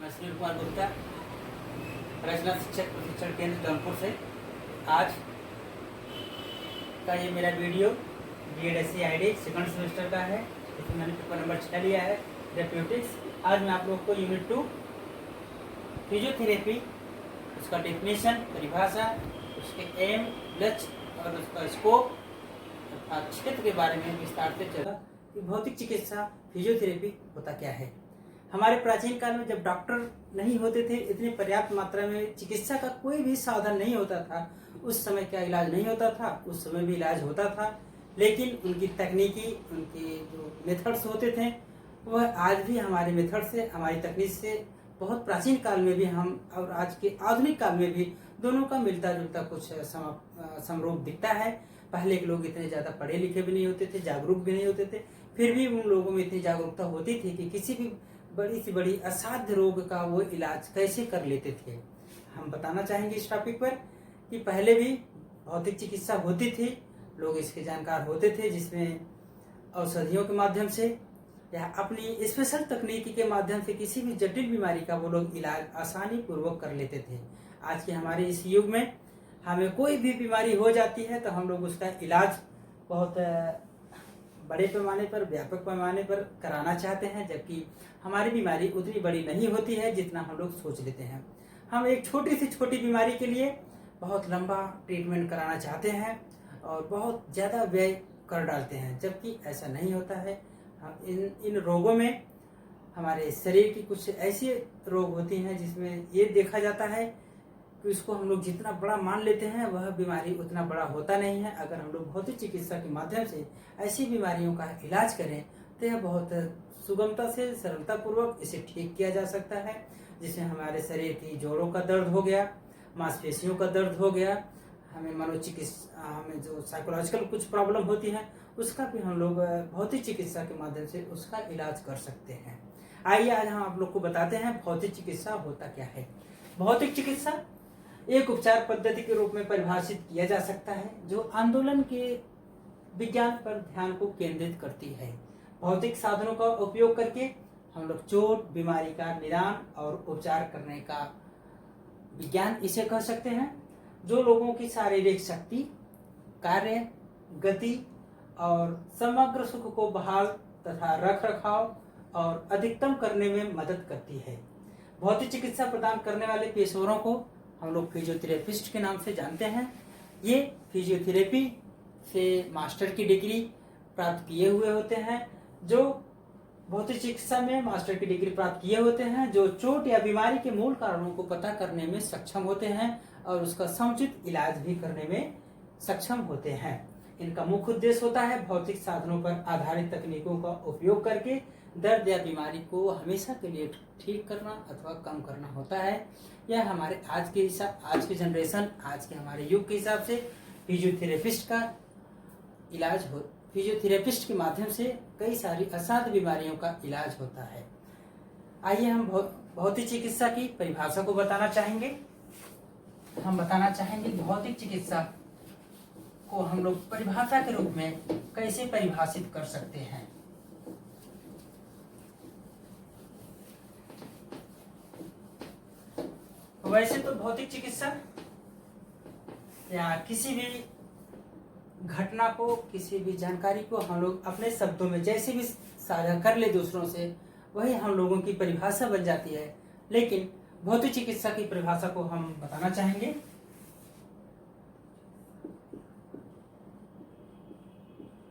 मैं सुनील कुमार गुप्ता, रचना शिक्षक प्रशिक्षण केंद्र जौनपुर से। आज का ये मेरा वीडियो BEd सेकंड सेमेस्टर का है। इसमें मैंने पेपर नंबर 6 लिया है, थेरेप्यूटिक्स। आज मैं आप लोगों को यूनिट 2 फिजियोथेरेपी, उसका डेफिनेशन, परिभाषा, उसके एम, लक्ष्य और उसका स्कोप तथा क्षेत्र के बारे में विस्तार से चला कि भौतिक चिकित्सा फिजियोथेरेपी होता क्या है। हमारे प्राचीन काल में जब डॉक्टर नहीं होते थे, इतनी पर्याप्त मात्रा में चिकित्सा का कोई भी साधन नहीं होता था, उस समय क्या इलाज नहीं होता था, उस समय भी इलाज होता था, लेकिन उनकी तकनीकी, उनके जो मेथड्स होते थे वह आज भी हमारे मेथड से, हमारी तकनीक से बहुत प्राचीन काल में भी हम और आज के आधुनिक काल में भी दोनों का मिलता जुलता कुछ समरूप दिखता है। पहले के लोग इतने ज़्यादा पढ़े लिखे भी नहीं होते थे, जागरूक भी नहीं होते थे, फिर भी उन लोगों में इतनी जागरूकता होती थी कि किसी भी बड़ी से बड़ी असाध्य रोग का वो इलाज कैसे कर लेते थे। हम बताना चाहेंगे इस टॉपिक पर कि पहले भी भौतिक चिकित्सा होती थी, लोग इसके जानकार होते थे, जिसमें औषधियों के माध्यम से या अपनी स्पेशल तकनीकी के माध्यम से किसी भी जटिल बीमारी का वो लोग इलाज आसानी पूर्वक कर लेते थे। आज के हमारे इस युग में हमें कोई भी बीमारी हो जाती है तो हम लोग उसका इलाज बहुत बड़े पैमाने पर, व्यापक पैमाने पर कराना चाहते हैं, जबकि हमारी बीमारी उतनी बड़ी नहीं होती है जितना हम लोग सोच लेते हैं। हम एक छोटी से छोटी बीमारी के लिए बहुत लंबा ट्रीटमेंट कराना चाहते हैं और बहुत ज़्यादा व्यय कर डालते हैं, जबकि ऐसा नहीं होता है। इन रोगों में हमारे शरीर की कुछ ऐसी रोग होती हैं जिसमें ये देखा जाता है कि उसको हम लोग जितना बड़ा मान लेते हैं वह बीमारी उतना बड़ा होता नहीं है। अगर हम लोग भौतिक चिकित्सा के माध्यम से ऐसी बीमारियों का इलाज करें तो यह बहुत सुगमता से, सरलता पूर्वक इसे ठीक किया जा सकता है, जिसमें हमारे शरीर की जोड़ों का दर्द हो गया, मांसपेशियों का दर्द हो गया, हमें जो साइकोलॉजिकल कुछ प्रॉब्लम होती है उसका भी हम लोग भौतिक चिकित्सा के माध्यम से उसका इलाज कर सकते हैं। आइए आज हम आप लोग को बताते हैं भौतिक चिकित्सा होता क्या है। भौतिक चिकित्सा एक उपचार पद्धति के रूप में परिभाषित किया जा सकता है जो आंदोलन के विज्ञान पर ध्यान को केंद्रित करती है। भौतिक साधनों का उपयोग करके हम लोग चोट, बीमारी का निदान और उपचार करने का विज्ञान इसे कह सकते हैं, जो लोगों की शारीरिक शक्ति, कार्य, गति और समग्र सुख को बहाल तथा रख रखाव और अधिकतम करने में मदद करती है। भौतिक चिकित्सा प्रदान करने वाले पेशेवरों को हम लोग फिजियोथेरेपिस्ट के नाम से जानते हैं। ये फिजियोथेरेपी से मास्टर की डिग्री प्राप्त किए हुए होते हैं, जो भौतिक चिकित्सा में मास्टर की डिग्री प्राप्त किए होते हैं, जो चोट या बीमारी के मूल कारणों को पता करने में सक्षम होते हैं और उसका समुचित इलाज भी करने में सक्षम होते हैं। इनका मुख्य उद्देश्य होता है भौतिक साधनों पर आधारित तकनीकों का उपयोग करके दर्द या बीमारी को हमेशा के लिए ठीक करना अथवा कम करना होता है। यह हमारे आज के जनरेशन, आज के हमारे युग के हिसाब से फिजियोथेरेपिस्ट का इलाज हो। फिजियोथेरेपिस्ट के माध्यम से कई सारी असाध्य बीमारियों का इलाज होता है। आइए हम भौतिक चिकित्सा की परिभाषा को बताना चाहेंगे। हम बताना चाहेंगे भौतिक चिकित्सा को हम लोग परिभाषा के रूप में कैसे परिभाषित कर सकते हैं। वैसे तो भौतिक चिकित्सा या किसी भी घटना को, किसी भी जानकारी को हम लोग अपने शब्दों में जैसे भी साझा कर ले दूसरों से, वही हम लोगों की परिभाषा बन जाती है। लेकिन भौतिक चिकित्सा की परिभाषा को हम बताना चाहेंगे।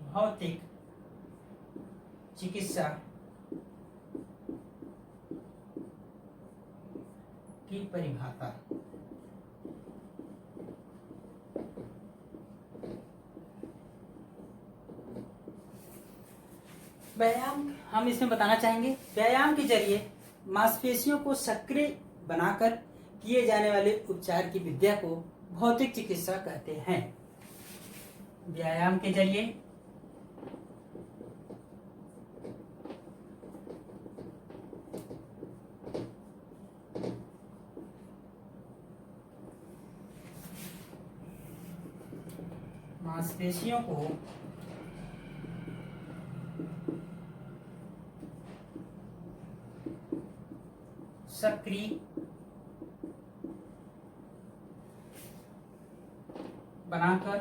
भौतिक चिकित्सा की परिभाषा व्यायाम, हम इसमें बताना चाहेंगे व्यायाम के जरिए मांसपेशियों को सक्रिय बनाकर किए जाने वाले उपचार की विद्या को भौतिक चिकित्सा कहते हैं। व्यायाम के जरिए मांसपेशियों को सक्रिय बनाकर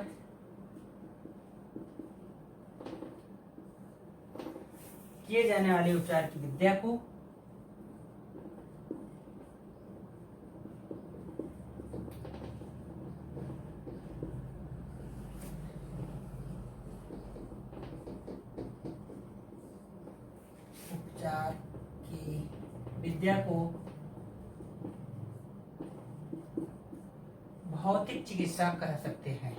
किए जाने वाले उपचार की विद्या को भौतिक चिकित्सा कह सकते हैं।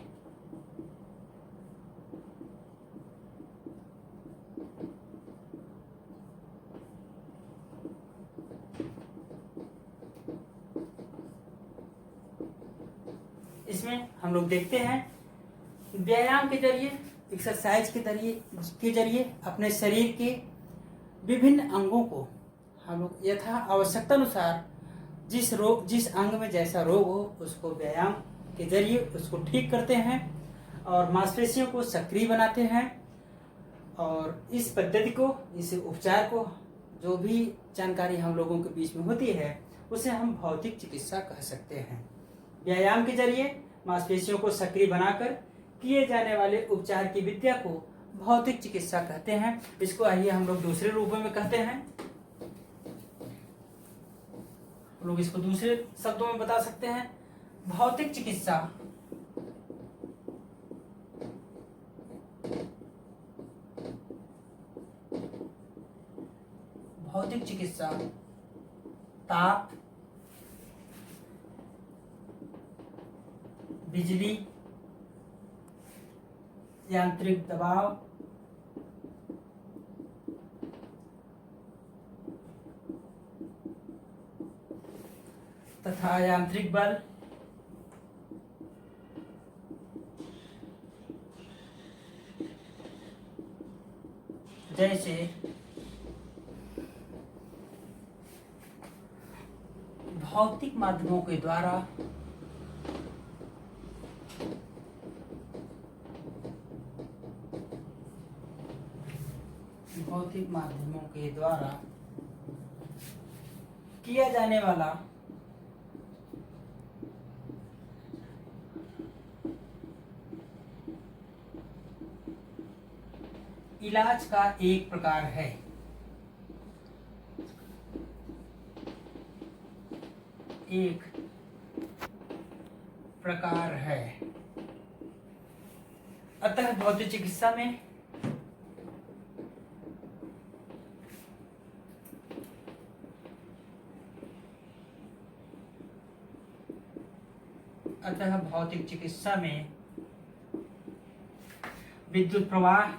इसमें हम लोग देखते हैं व्यायाम के जरिए, एक्सरसाइज के जरिए अपने शरीर के विभिन्न अंगों को हम लोग यथा आवश्यकता अनुसार जिस अंग में जैसा रोग हो उसको व्यायाम के जरिए उसको ठीक करते हैं और मांसपेशियों को सक्रिय बनाते हैं। और इस पद्धति को, इस उपचार को, जो भी जानकारी हम लोगों के बीच में होती है उसे हम भौतिक चिकित्सा कह सकते हैं। व्यायाम के जरिए मांसपेशियों को सक्रिय बनाकर किए जाने वाले उपचार की विद्या को भौतिक चिकित्सा कहते हैं। इसको आइए हम लोग दूसरे रूपों में कहते हैं। हम लोग इसको दूसरे शब्दों में बता सकते हैं। भौतिक चिकित्सा ताप, बिजली, यांत्रिक दबाव, तथा यांत्रिक बल, जैसे भौतिक माध्यमों के द्वारा किया जाने वाला इलाज का एक प्रकार है। अतः भौतिक चिकित्सा में विद्युत प्रवाह,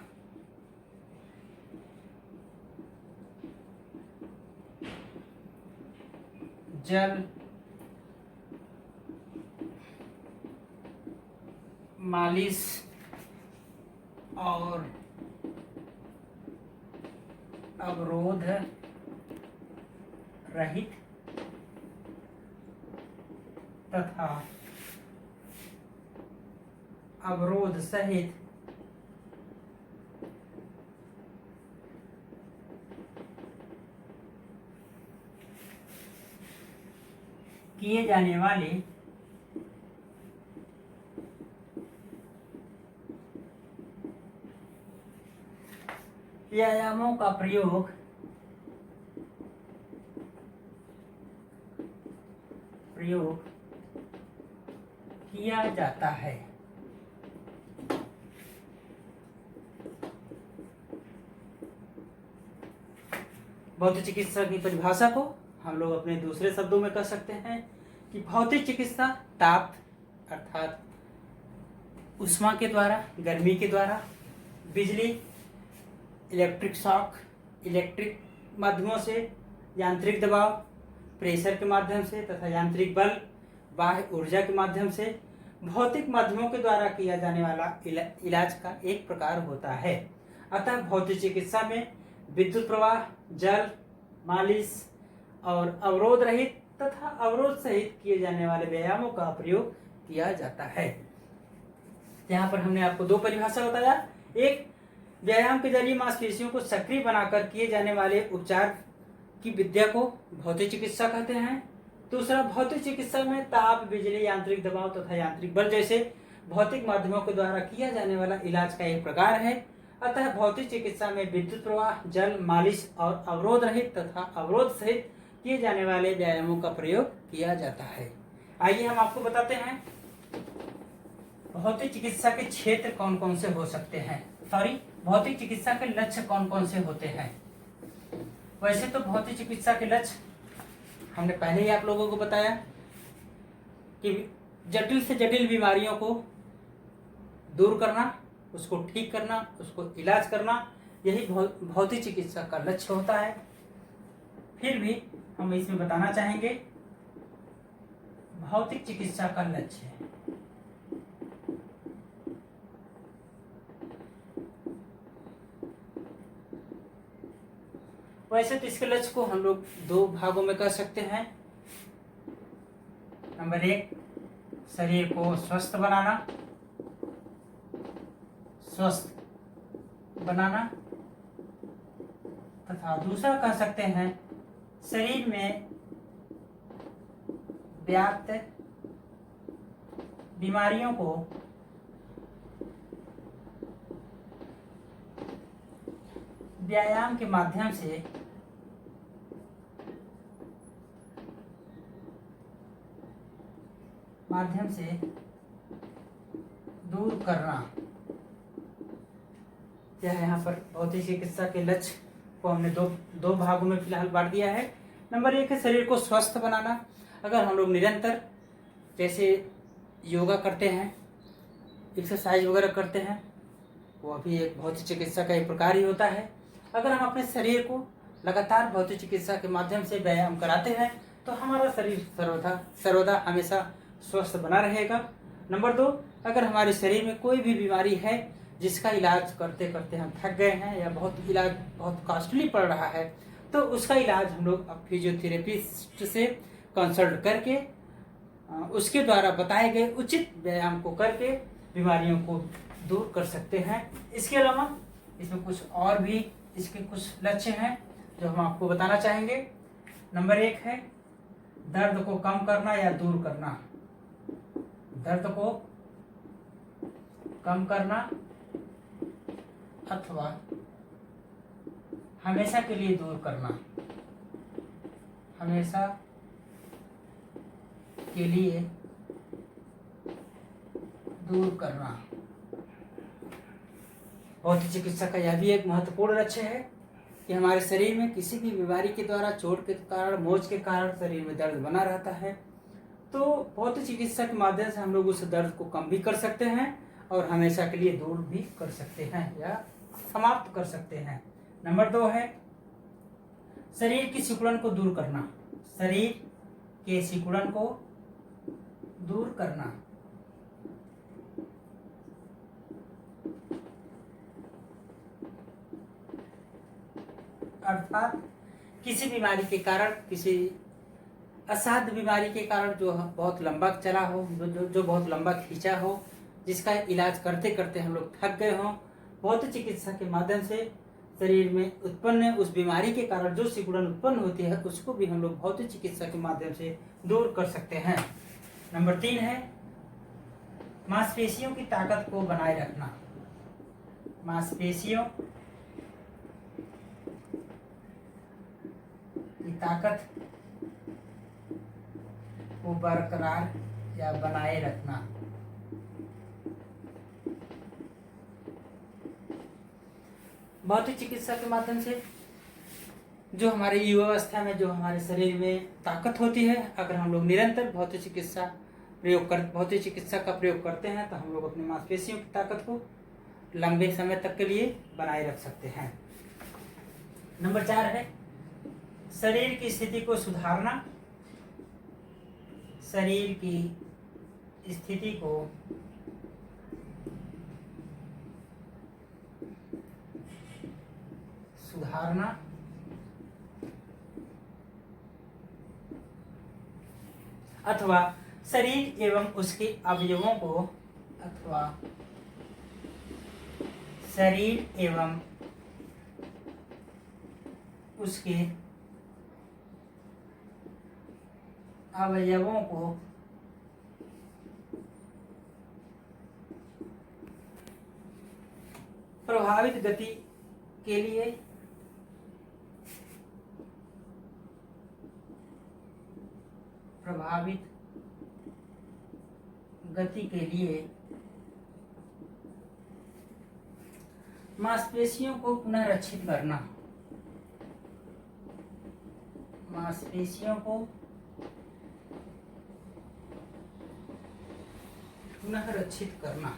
जल, मालिश और अवरोध रहित तथा अवरोध सहित किए जाने वाले व्यायामों का प्रयोग किया जाता है। भौतिक चिकित्सा की परिभाषा को हम लोग अपने दूसरे शब्दों में कह सकते हैं कि भौतिक चिकित्सा ताप अर्थात उष्मा के द्वारा, गर्मी के द्वारा, बिजली, इलेक्ट्रिक शॉक, इलेक्ट्रिक माध्यमों से, यांत्रिक दबाव, प्रेशर के माध्यम से तथा यांत्रिक बल, बाह्य ऊर्जा के माध्यम से भौतिक माध्यमों के द्वारा किया जाने वाला इलाज का एक प्रकार होता है। अतः भौतिक चिकित्सा में विद्युत प्रवाह, जल, मालिश और अवरोध रहित तथा अवरोध सहित किए जाने वाले व्यायामों का प्रयोग किया जाता है। यहाँ पर हमने आपको दो परिभाषा बताया। एक, व्यायाम के जरिए मांसपेशियों को सक्रिय बनाकर किए जाने वाले उपचार की विद्या को भौतिक चिकित्सा कहते हैं। दूसरा, भौतिक चिकित्सा में ताप, बिजली, यांत्रिक दबाव तथा यांत्रिक बल जैसे भौतिक माध्यमों के द्वारा किया जाने वाला इलाज का एक प्रकार है। अतः भौतिक चिकित्सा में विद्युत प्रवाह, जल, मालिश और अवरोध रहित तथा अवरोध सहित किए जाने वाले व्यायामों का प्रयोग किया जाता है। आइए हम आपको बताते हैं भौतिक चिकित्सा के क्षेत्र कौन कौन से हो सकते हैं, भौतिक चिकित्सा के लक्ष्य कौन कौन से होते हैं। वैसे तो भौतिक चिकित्सा के लक्ष्य हमने पहले ही आप लोगों को बताया कि जटिल से जटिल बीमारियों को दूर करना, उसको ठीक करना, उसको इलाज करना, यही भौतिक चिकित्सा का लक्ष्य होता है। फिर भी हम इसमें बताना चाहेंगे भौतिक चिकित्सा का लक्ष्य है वैसे तो इसके लक्ष्य को हम लोग दो भागों में कर सकते हैं। नंबर 1, शरीर को स्वस्थ बनाना तथा दूसरा कह सकते हैं शरीर में व्याप्त बीमारियों को व्यायाम के माध्यम से दूर करना। यह यहाँ पर भौतिक चिकित्सा के लक्ष्य को हमने दो भागों में फिलहाल बांट दिया है। नंबर 1 है शरीर को स्वस्थ बनाना। अगर हम लोग निरंतर जैसे योगा करते हैं, एक्सरसाइज वगैरह करते हैं, वो भी एक भौतिक चिकित्सा का एक प्रकार ही होता है। अगर हम अपने शरीर को लगातार भौतिक चिकित्सा के माध्यम से व्यायाम कराते हैं तो हमारा शरीर सर्वदा हमेशा स्वस्थ बना रहेगा। नंबर 2, अगर हमारे शरीर में कोई भी बीमारी है जिसका इलाज करते करते हम थक गए हैं या इलाज बहुत कॉस्टली पड़ रहा है, तो उसका इलाज हम लोग अब फिजियोथेरेपिस्ट से कंसल्ट करके उसके द्वारा बताए गए उचित व्यायाम को करके बीमारियों को दूर कर सकते हैं। इसके अलावा इसमें कुछ और भी इसके कुछ लक्ष्य हैं जो हम आपको बताना चाहेंगे। नंबर 1 है दर्द को कम करना या दूर करना। दर्द को कम करना अथवा हमेशा के लिए दूर करना। हमेशा के लिए दूर करना। भौतिक चिकित्सा का यह भी एक महत्वपूर्ण लक्ष्य है कि हमारे शरीर में किसी भी बीमारी के द्वारा, चोट के कारण, मोच के कारण शरीर में दर्द बना रहता है, तो भौतिक चिकित्सा के माध्यम से हम लोग उस दर्द को कम भी कर सकते हैं और हमेशा के लिए दूर भी कर सकते हैं या समाप्त कर सकते हैं। नंबर 2 है शरीर की सिकुड़न को दूर करना। शरीर के सिकुड़न को दूर करना। अर्थात किसी बीमारी के कारण, किसी असाध्य बीमारी के कारण जो बहुत लंबा चला हो, जो बहुत लंबा खींचा हो, जिसका इलाज करते करते हम लोग थक गए हों, भौतिक चिकित्सा के माध्यम से शरीर में उत्पन्न उस बीमारी के कारण जो सिकुड़न उत्पन्न होती है उसको भी हम लोग भौतिक चिकित्सा के माध्यम से दूर कर सकते हैं। नंबर 3 है मांसपेशियों की ताकत को बनाए रखना। मांसपेशियों की ताकत को बरकरार या बनाए रखना। भौतिक चिकित्सा के माध्यम से जो हमारे युवावस्था में जो हमारे शरीर में ताकत होती है, अगर हम लोग निरंतर भौतिक चिकित्सा का प्रयोग करते हैं तो हम लोग अपनी मांसपेशियों की ताकत को लंबे समय तक के लिए बनाए रख सकते हैं। नंबर 4 है शरीर की स्थिति को सुधारना। शरीर की स्थिति को सुधारना अथवा शरीर एवं उसके अवयवों को शरीर एवं उसके अवयवों को प्रभावित गति के लिए मांसपेशियों को पुनर्रक्षित करना, मांसपेशियों को पुनर्रक्षित करना।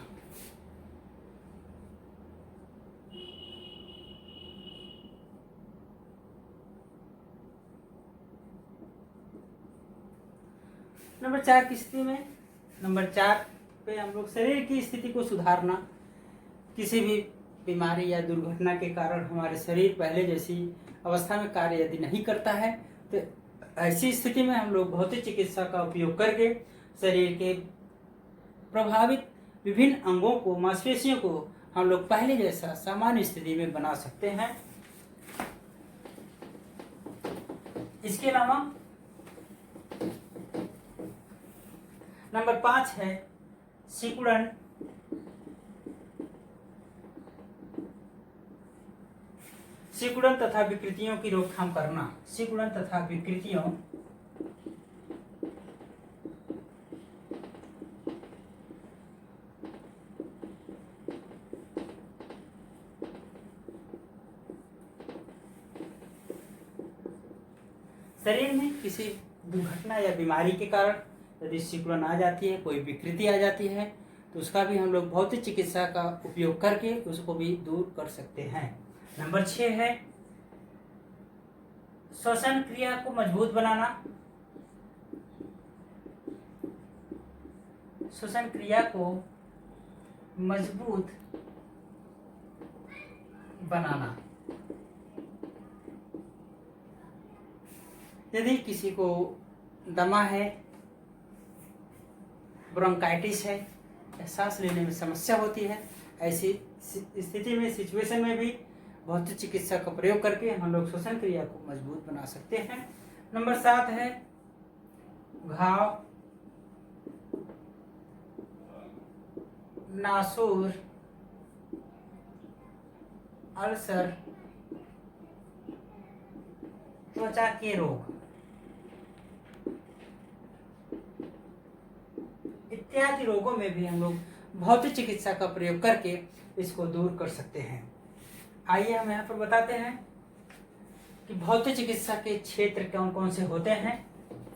नंबर 4 की स्थिति में, नंबर 4 पे हम लोग शरीर की स्थिति को सुधारना। किसी भी बीमारी या दुर्घटना के कारण हमारे शरीर पहले जैसी अवस्था में कार्य यदि नहीं करता है तो ऐसी स्थिति में हम लोग भौतिक चिकित्सा का उपयोग करके शरीर के प्रभावित विभिन्न अंगों को, मांसपेशियों को हम लोग पहले जैसा सामान्य स्थिति में बना सकते हैं। इसके अलावा नंबर 5 है सिकुड़न, सिकुड़न तथा विकृतियों की रोकथाम करना। सिकुड़न तथा विकृतियों शरीर में किसी दुर्घटना या बीमारी के कारण यदि सिकुड़न आ जाती है, कोई विकृति आ जाती है, तो उसका भी हम लोग भौतिक चिकित्सा का उपयोग करके उसको भी दूर कर सकते हैं। नंबर 6 है श्वसन क्रिया को मजबूत बनाना। श्वसन क्रिया को मजबूत बनाना। यदि किसी को दमा है, ब्रोंकाइटिस है, सांस लेने में समस्या होती है, ऐसी स्थिति में, सिचुएशन में भी भौतिक चिकित्सा का प्रयोग करके हम लोग श्वसन क्रिया को मजबूत बना सकते हैं। नंबर 7 है घाव, नासूर, अल्सर, त्वचा के रोग इत्यादि रोगों में भी हम लोग भौतिक चिकित्सा का प्रयोग करके इसको दूर कर सकते हैं। आइए हम यहाँ पर बताते हैं कि भौतिक चिकित्सा के क्षेत्र कौन कौन से होते हैं।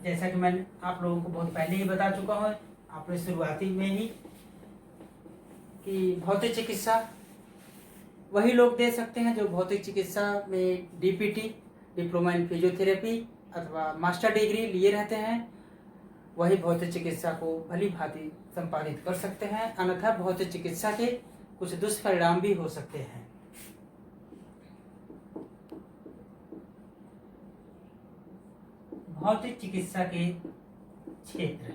जैसा कि मैंने आप लोगों को बहुत पहले ही बता चुका हूँ, आपने शुरुआती में ही, कि भौतिक चिकित्सा वही लोग दे सकते हैं जो भौतिक चिकित्सा में डीपीटी, डिप्लोमा इन फिजियोथेरेपी अथवा मास्टर डिग्री लिए रहते हैं। वही भौतिक चिकित्सा को भली भांति संपादित कर सकते हैं, अन्यथा भौतिक चिकित्सा के कुछ दुष्परिणाम भी हो सकते हैं। भौतिक चिकित्सा के क्षेत्र,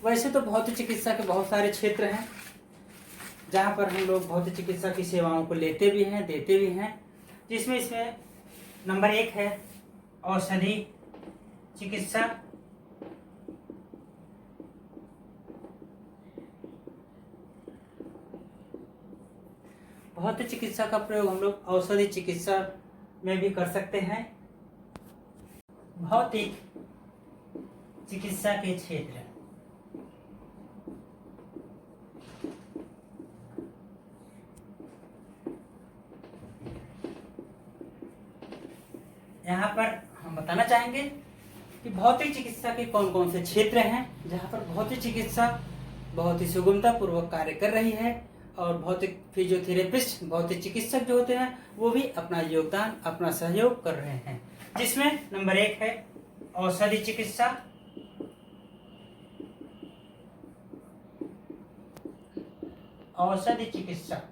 वैसे तो भौतिक चिकित्सा के बहुत सारे क्षेत्र हैं जहाँ पर हम लोग भौतिक चिकित्सा की सेवाओं को लेते भी हैं, देते भी हैं, जिसमें इसमें नंबर 1 है औषधि चिकित्सा। भौतिक चिकित्सा का प्रयोग हम लोग औषधि चिकित्सा में भी कर सकते हैं। भौतिक चिकित्सा के क्षेत्र, यहाँ पर हम बताना चाहेंगे कि भौतिक चिकित्सा के कौन कौन से क्षेत्र हैं जहाँ पर भौतिक चिकित्सा बहुत ही सुगमता पूर्वक कार्य कर रही है और भौतिक फिजियोथेरेपिस्ट, भौतिक चिकित्सक जो होते हैं वो भी अपना योगदान, अपना सहयोग कर रहे हैं। जिसमें नंबर 1 है औषधि चिकित्सा। औषधि चिकित्सा,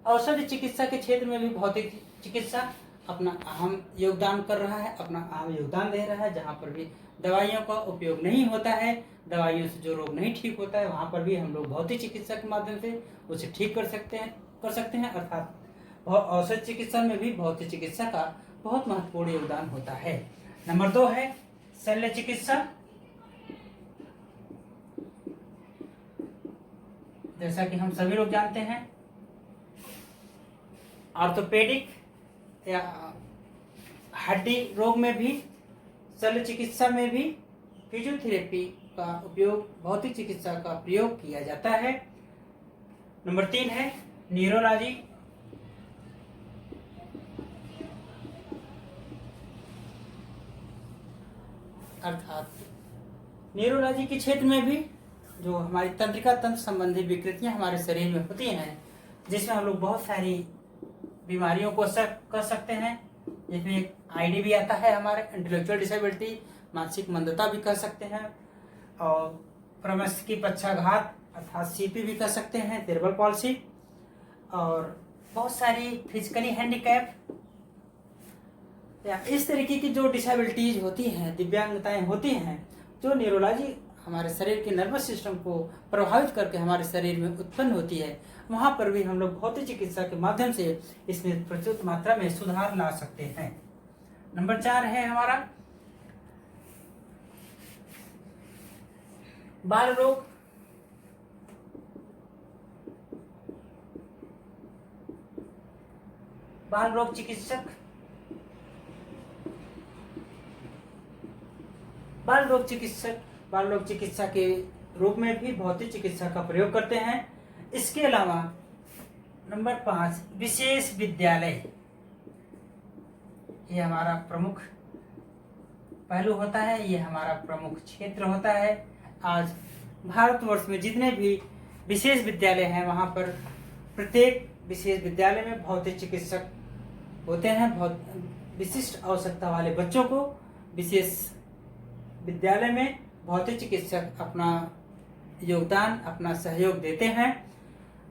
औषधि चिकित्सा के क्षेत्र में भी भौतिक चिकित्सा अपना अहम योगदान कर रहा है, अपना अहम योगदान दे रहा है। जहाँ पर भी दवाइयों का उपयोग नहीं होता है, दवाइयों से जो रोग नहीं ठीक होता है, वहाँ पर भी हम लोग भौतिक चिकित्सा के माध्यम से उसे ठीक कर सकते हैं अर्थात और औषध चिकित्सा में भी भौतिक चिकित्सा का बहुत महत्वपूर्ण योगदान होता है। नंबर 2 है शल्य चिकित्सा। जैसा कि हम सभी लोग जानते हैं, ऑर्थोपेडिक या हड्डी रोग में भी, शल्य चिकित्सा में भी फिजियोथेरेपी का उपयोग, भौतिक चिकित्सा का प्रयोग किया जाता है। नंबर 3 है न्यूरोलॉजी। अर्थात न्यूरोलॉजी के क्षेत्र में भी जो हमारी तंत्रिका तंत्र संबंधी विकृतियां हमारे शरीर में होती हैं, जिसमें हम लोग बहुत सारी बीमारियों को कर सकते हैं। जिसमें एक आईडी भी आता है, हमारे इंटेलेक्चुअल डिसेबिलिटी, मानसिक मंदता भी कह सकते हैं, और प्रमस्तिष्क पक्षाघात अर्थात सीपी भी कह सकते हैं, सेरेब्रल पॉल्सी, और बहुत सारी फिजिकली हैंडीकैप या इस तरीके की जो डिसेबिलिटीज होती हैं, दिव्यांगताएं होती हैं, जो न्यूरोलॉजी हमारे शरीर के नर्वस सिस्टम को प्रभावित करके हमारे शरीर में उत्पन्न होती है, वहाँ पर भी हम लोग भौतिक चिकित्सा के माध्यम से इसमें प्रचुर मात्रा में सुधार ला सकते हैं। नंबर 4 है हमारा बाल रोग। बाल रोग चिकित्सक बाल रोग चिकित्सा के रूप में भी भौतिक चिकित्सा का प्रयोग करते हैं। इसके अलावा नंबर 5 विशेष विद्यालय, ये हमारा प्रमुख पहलू होता है, ये हमारा प्रमुख क्षेत्र होता है। आज भारतवर्ष में जितने भी विशेष विद्यालय हैं, वहाँ पर प्रत्येक विशेष विद्यालय में भौतिक चिकित्सक होते हैं। बहुत विशिष्ट आवश्यकता वाले बच्चों को विशेष विद्यालय में भौतिक चिकित्सक अपना योगदान, अपना सहयोग देते हैं।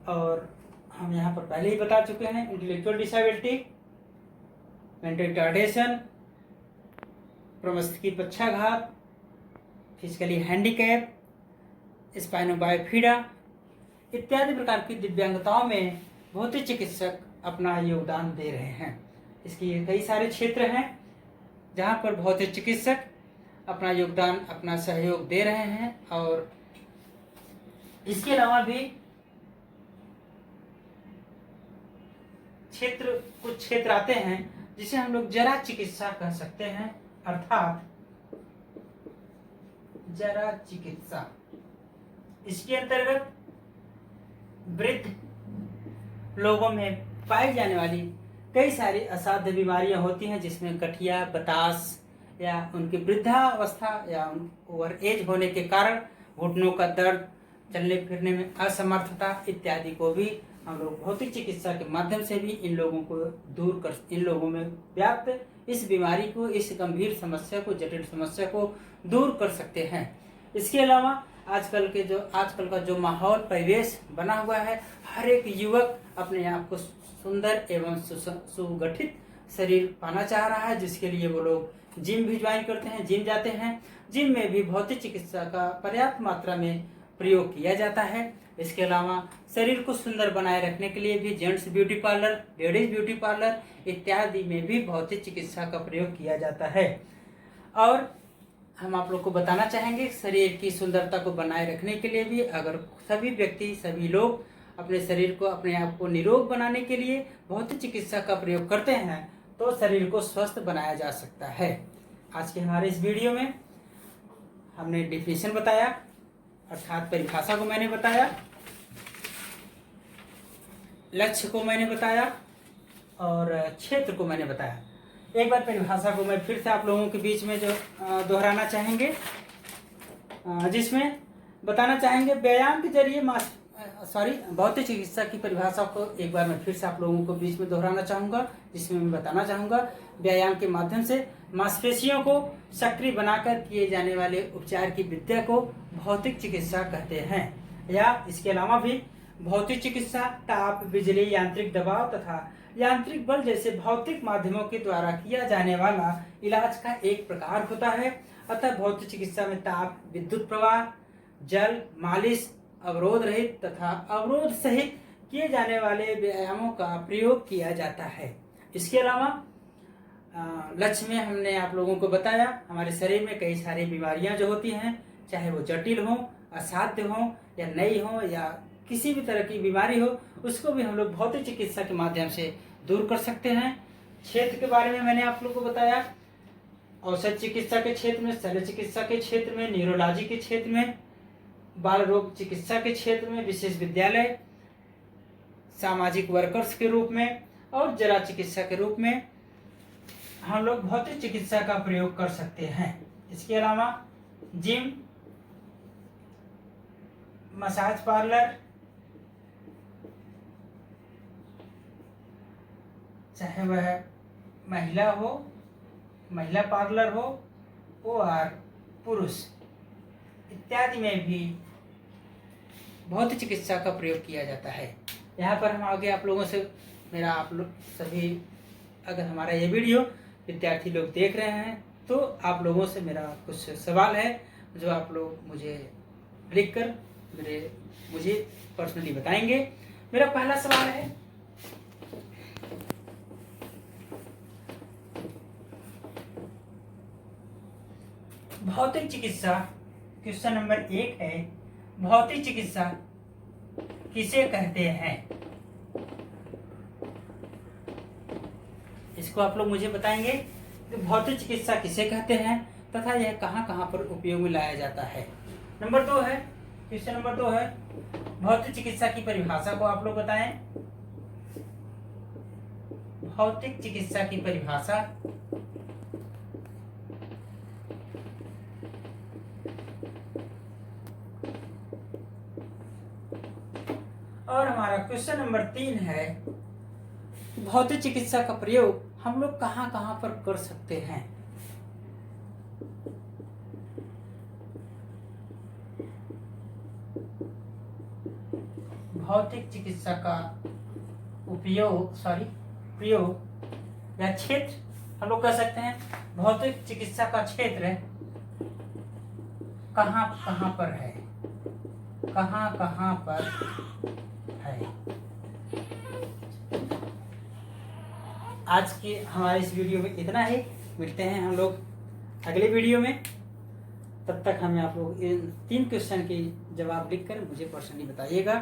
और हम यहाँ पर पहले ही बता चुके हैं, इंटेलेक्चुअल डिसेबिलिटी, मेंटल रिटार्डेशन, प्रमस्तिष्क पक्षाघात, फिजिकली हैंडीकैप, स्पाइनो बायोफिडा इत्यादि प्रकार की दिव्यांगताओं में भौतिक चिकित्सक अपना योगदान दे रहे हैं। इसके कई सारे क्षेत्र हैं जहाँ पर भौतिक चिकित्सक अपना योगदान, अपना सहयोग दे रहे हैं। और इसके अलावा भी कुछ क्षेत्र आते हैं जिसे हम लोग जरा चिकित्सा कह सकते हैं, अर्थात जरा चिकित्सा। इसके अंतर्गत वृद्ध लोगों में पाई जाने वाली कई सारी असाध्य बीमारियां होती हैं, जिसमें गठिया, बतास या उनकी वृद्धावस्था या ओवर एज होने के कारण घुटनों का दर्द, चलने फिरने में असमर्थता इत्यादि को भी हम लोग भौतिक चिकित्सा के माध्यम से भी इन लोगों में व्याप्त इस बीमारी को, इस गंभीर समस्या को, जटिल समस्या को दूर कर सकते हैं। इसके अलावा आजकल का जो माहौल परिवेश बना हुआ है, हर एक युवक अपने आप को सुंदर एवं सुगठित शरीर पाना चाह रहा है, जिसके लिए वो लोग जिम भी ज्वाइन करते हैं, जिम जाते हैं। जिम में भी भौतिक चिकित्सा का पर्याप्त मात्रा में प्रयोग किया जाता है। इसके अलावा शरीर को सुंदर बनाए रखने के लिए भी gents beauty parlour, ladies beauty parlour इत्यादि में भी भौतिक चिकित्सा का प्रयोग किया जाता है। और हम आप लोग को बताना चाहेंगे, शरीर की सुंदरता को बनाए रखने के लिए भी अगर सभी लोग अपने शरीर को, अपने आप को निरोग बनाने के लिए भौतिक चिकित्सा का प्रयोग करते हैं, तो शरीर को स्वस्थ बनाया जा सकता है। आज के हमारे इस वीडियो में हमने डिफिनेशन बताया, अर्थात परिभाषा को मैंने बताया, लक्ष्य को मैंने बताया और क्षेत्र को मैंने बताया। एक बार परिभाषा को मैं फिर से आप लोगों के बीच में जो दोहराना चाहेंगे, जिसमें बताना चाहेंगे व्यायाम के जरिए भौतिक चिकित्सा की परिभाषा को एक बार मैं फिर से आप लोगों को बीच में दोहराना चाहूँगा, जिसमें मैं बताना चाहूँगा व्यायाम के माध्यम से मांसपेशियों को सक्रिय बनाकर किए जाने वाले उपचार की विद्या को भौतिक चिकित्सा कहते हैं। या इसके अलावा भी भौतिक चिकित्सा ताप, बिजली, यांत्रिक दबाव तथा यांत्रिक बल जैसे भौतिक माध्यमों के द्वारा किया जाने वाला इलाज का एक प्रकार होता है। अतः भौतिक चिकित्सा में ताप, विद्युत प्रवाह, जल, मालिश, अवरोध रहित तथा अवरोध सहित किए जाने वाले व्यायामों का प्रयोग किया जाता है। इसके अलावा लक्ष्य में हमने आप लोगों को बताया हमारे शरीर में कई सारी बीमारियां जो होती हैं, चाहे वो जटिल हो, असाध्य हो या नई हो या किसी भी तरह की बीमारी हो, उसको भी हम लोग भौतिक चिकित्सा के माध्यम से दूर कर सकते हैं। क्षेत्र के बारे में मैंने आप लोगों को बताया, औषध चिकित्सा के क्षेत्र में, शल्य चिकित्सा के क्षेत्र में, न्यूरोलॉजी के क्षेत्र में, बाल रोग चिकित्सा के क्षेत्र में, विशेष विद्यालय, सामाजिक वर्कर्स के रूप में और जरा चिकित्सा के रूप में हम लोग भौतिक चिकित्सा का प्रयोग कर सकते हैं। इसके अलावा जिम, मसाज पार्लर, चाहे वह महिला पार्लर हो और पुरुष इत्यादि में भी भौतिक चिकित्सा का प्रयोग किया जाता है। यहाँ पर हम आगे आप लोगों से आप लोग सभी अगर हमारा ये वीडियो विद्यार्थी लोग देख रहे हैं तो आप लोगों से मेरा कुछ सवाल है जो आप लोग मुझे लिखकर मुझे पर्सनली बताएंगे। मेरा पहला सवाल है, भौतिक चिकित्सा, क्वेश्चन नंबर 1 है, भौतिक चिकित्सा किसे कहते हैं? इसको आप लोग मुझे बताएंगे कि भौतिक चिकित्सा किसे कहते हैं तथा यह कहां कहां पर उपयोग में लाया जाता है। नंबर 2 है, क्वेश्चन नंबर 2 है, भौतिक चिकित्सा की परिभाषा को आप लोग बताएं। भौतिक चिकित्सा की परिभाषा। और हमारा क्वेश्चन नंबर 3 है, भौतिक चिकित्सा का प्रयोग हम लोग कहां कहां पर कर सकते हैं? भौतिक चिकित्सा का प्रयोग या क्षेत्र हम लोग कह सकते हैं, भौतिक चिकित्सा का क्षेत्र कहां कहां पर है, कहां कहां पर है। आज की हमारे इस वीडियो में इतना ही। मिलते हैं हम लोग अगले वीडियो में। तब तक हमें आप लोग इन 3 क्वेश्चन के जवाब लिखकर मुझे पर्सनली बताइएगा।